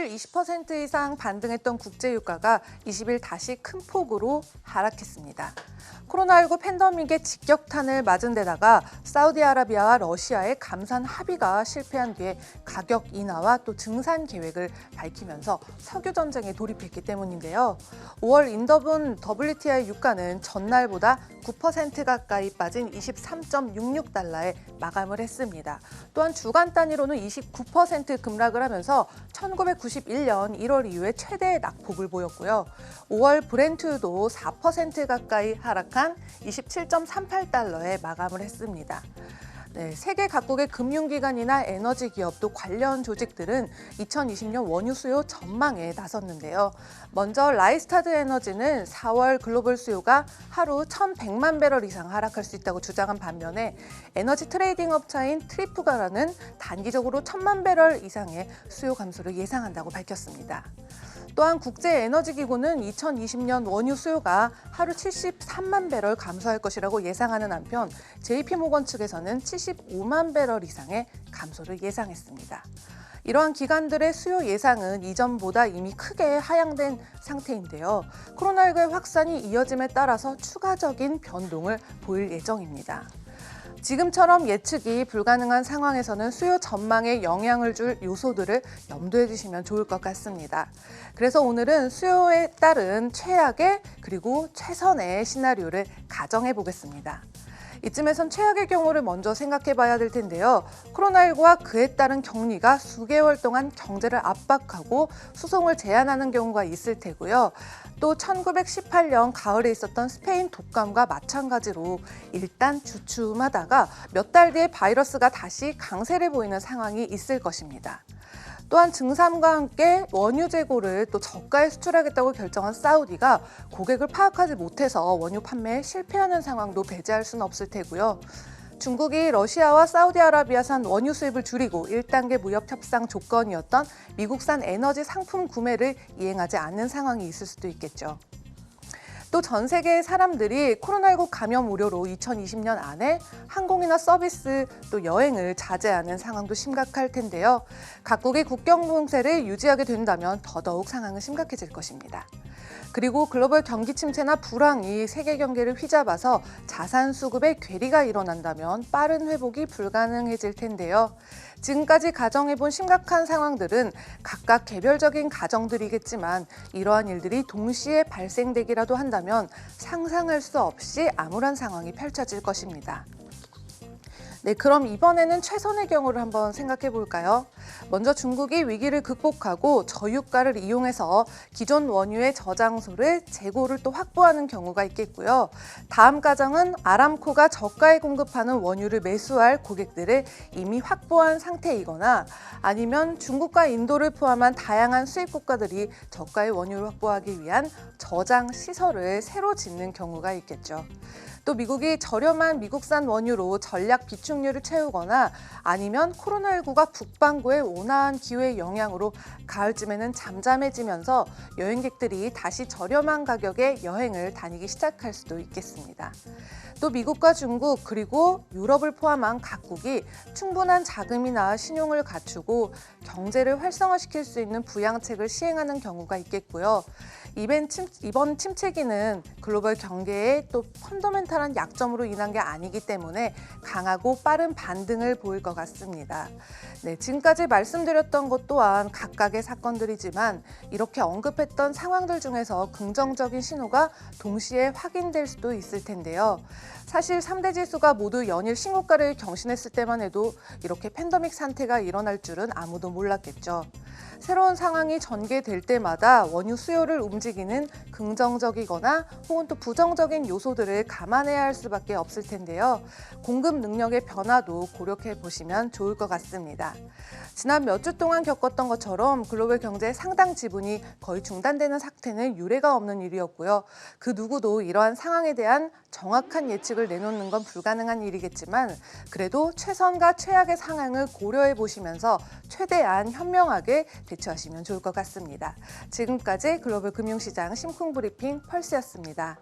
일주일 20% 이상 반등했던 국제유가가 20일 다시 큰 폭으로 하락했습니다. 코로나19 팬데믹의 직격탄을 맞은 데다가 사우디아라비아와 러시아의 감산 합의가 실패한 뒤에 가격 인하와 또 증산 계획을 밝히면서 석유 전쟁에 돌입했기 때문인데요. 5월 인더분 WTI 유가는 전날보다 9% 가까이 빠진 23.66달러에 마감을 했습니다. 또한 주간 단위로는 29% 급락을 하면서 1991년 1월 이후에 최대의 낙폭을 보였고요. 5월 브렌트유도 4% 가까이 하락한 27.38달러에 마감을 했습니다. 세계 각국의 금융기관이나 에너지 기업 또 관련 조직들은 2020년 원유 수요 전망에 나섰는데요. 먼저 라이스타드 에너지는 4월 글로벌 수요가 하루 1,100만 배럴 이상 하락할 수 있다고 주장한 반면에 에너지 트레이딩 업체인 트리프가라는 단기적으로 1,000만 배럴 이상의 수요 감소를 예상한다고 밝혔습니다. 또한 국제에너지기구는 2020년 원유 수요가 하루 73만 배럴 감소할 것이라고 예상하는 한편 JP모건 측에서는 75만 배럴 이상의 감소를 예상했습니다. 이러한 기관들의 수요 예상은 이전보다 이미 크게 하향된 상태인데요. 코로나19의 확산이 이어짐에 따라서 추가적인 변동을 보일 예정입니다. 지금처럼 예측이 불가능한 상황에서는 수요 전망에 영향을 줄 요소들을 염두에 두시면 좋을 것 같습니다. 그래서 오늘은 수요에 따른 최악의 그리고 최선의 시나리오를 가정해 보겠습니다. 이쯤에선 최악의 경우를 먼저 생각해 봐야 될 텐데요. 코로나19와 그에 따른 격리가 수개월 동안 경제를 압박하고 수송을 제한하는 경우가 있을 테고요. 또 1918년 가을에 있었던 스페인 독감과 마찬가지로 일단 주춤하다가 몇 달 뒤에 바이러스가 다시 강세를 보이는 상황이 있을 것입니다. 또한 증산과 함께 원유 재고를 또 저가에 수출하겠다고 결정한 사우디가 고객을 파악하지 못해서 원유 판매에 실패하는 상황도 배제할 수는 없을 테고요. 중국이 러시아와 사우디아라비아산 원유 수입을 줄이고 1단계 무역 협상 조건이었던 미국산 에너지 상품 구매를 이행하지 않는 상황이 있을 수도 있겠죠. 또 전 세계의 사람들이 코로나19 감염 우려로 2020년 안에 항공이나 서비스 또 여행을 자제하는 상황도 심각할 텐데요. 각국이 국경 봉쇄를 유지하게 된다면 더더욱 상황은 심각해질 것입니다. 그리고 글로벌 경기 침체나 불황이 세계 경제를 휘잡아서 자산 수급에 괴리가 일어난다면 빠른 회복이 불가능해질 텐데요. 지금까지 가정해본 심각한 상황들은 각각 개별적인 가정들이겠지만 이러한 일들이 동시에 발생되기라도 한다면 상상할 수 없이 암울한 상황이 펼쳐질 것입니다. 그럼 이번에는 최선의 경우를 한번 생각해 볼까요? 먼저 중국이 위기를 극복하고 저유가를 이용해서 기존 원유의 저장소를 재고를 또 확보하는 경우가 있겠고요. 다음 가정은 아람코가 저가에 공급하는 원유를 매수할 고객들을 이미 확보한 상태이거나 아니면 중국과 인도를 포함한 다양한 수입 국가들이 저가의 원유를 확보하기 위한 저장 시설을 새로 짓는 경우가 있겠죠. 또 미국이 저렴한 미국산 원유로 전략 비축률을 채우거나 아니면 코로나19가 북반구의 온화한 기후의 영향으로 가을쯤에는 잠잠해지면서 여행객들이 다시 저렴한 가격에 여행을 다니기 시작할 수도 있겠습니다. 또 미국과 중국 그리고 유럽을 포함한 각국이 충분한 자금이나 신용을 갖추고 경제를 활성화시킬 수 있는 부양책을 시행하는 경우가 있겠고요. 이번 침체기는 글로벌 경제의 또 펀더멘탈한 약점으로 인한 게 아니기 때문에 강하고 빠른 반등을 보일 것 같습니다. 지금까지 말씀드렸던 것 또한 각각의 사건들이지만 이렇게 언급했던 상황들 중에서 긍정적인 신호가 동시에 확인될 수도 있을 텐데요. 사실 3대 지수가 모두 연일 신고가를 경신했을 때만 해도 이렇게 팬데믹 상태가 일어날 줄은 아무도 몰랐겠죠. 새로운 상황이 전개될 때마다 원유 수요를 움직이는 긍정적이거나 혹은 또 부정적인 요소들을 감안해야 할 수밖에 없을 텐데요. 공급 능력의 변화도 고려해 보시면 좋을 것 같습니다. 지난 몇 주 동안 겪었던 것처럼 글로벌 경제의 상당 지분이 거의 중단되는 사태는 유례가 없는 일이었고요. 그 누구도 이러한 상황에 대한 정확한 예측을 내놓는 건 불가능한 일이겠지만 그래도 최선과 최악의 상황을 고려해 보시면서 최대한 현명하게 대처하시면 좋을 것 같습니다. 지금까지 글로벌 금융시장 심쿵 브리핑 펄스였습니다.